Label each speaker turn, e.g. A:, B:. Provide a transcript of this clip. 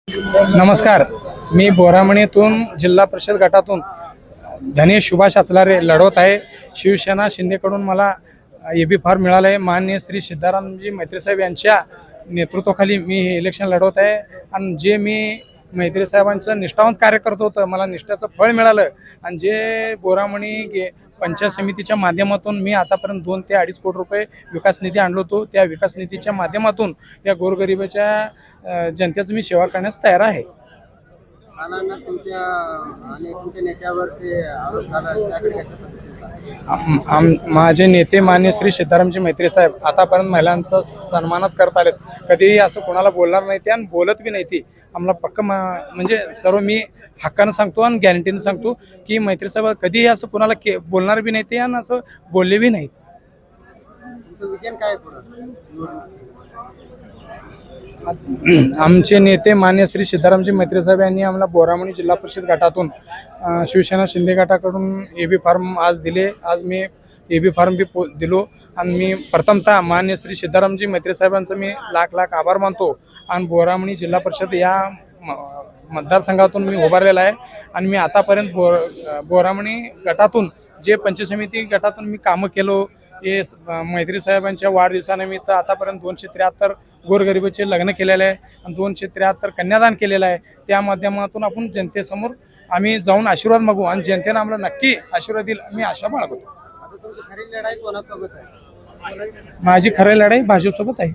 A: नमस्कार, मी बोरामणीतून जिल्हा परिषद गटातून धनेश सुभाष आचलारे लढवत आहे। शिवसेना शिंदेकडून मला एबी फॉर्म मिळाला आहे। माननीय श्री सिद्धारामजी मैत्री साहेब यांच्या नेतृत्वाखाली मी हे इलेक्शन लढवत आहे आणि जे मी मैत्री साहेबांचं निष्ठावंत कार्य करत होतं, मला निष्ठेचं फळ मिळालं आणि जे बोरामणी पंचायत समितीच्या माध्यमातून मी आतापर्यंत 2 ते 2.5 कोटी रुपये विकास निधी आणलो होतो, त्या विकास निधीच्या माध्यमातून या गोरगरिबाच्या जनतेची मी सेवा करण्यास तयार आहे। माझे नेते मान्य श्री सिद्धारामजी मैत्री साहेब आतापर्यंत महिलांचा सन्मानच करत आलेत। कधीही असं कोणाला बोलणार नाही ते आणि बोलत बी नाही ती आम्हाला पक्क म्हणजे सर्व मी हक्कानं सांगतो आणि गॅरंटीनं सांगतो की मैत्री साहेब कधीही असं कोणाला बोलणार बी नाही ते आणि असं बोलले बी नाहीत। आमचे नेते मान्य श्री सिद्धारामजी मैत्री साहेब यांनी आम्हाला बोरामणी जिल्हा परिषद गटातून शिवसेना शिंदे गटाकडून एबी फॉर्म आज दिले। आज मी एबी फॉर्म बी दिलो आणि मी प्रथमतः मान्य श्री सिद्धारामजी मैत्री साहेबांचं मी लाख आभार मानतो आणि बोरामणी जिल्हा परिषद या मतदारसंघातून मी उभारलेला आहे आणि मी आतापर्यंत बोरामणी गटातून जे पंचायत समिती गटातून मी कामं केलो हे मैत्री साहेबांच्या वाढदिवसानिमित्त आतापर्यंत 273 गोरगरिबाचे लग्न केलेले आहे आणि 273 कन्यादान केलेलं आहे। त्या माध्यमातून आपण जनतेसमोर आम्ही जाऊन आशीर्वाद मागू आणि जनतेने आम्हाला नक्की आशीर्वाद देईल मी आशा बाळगतो। माझी खरी लढाई भाजपसोबत आहे।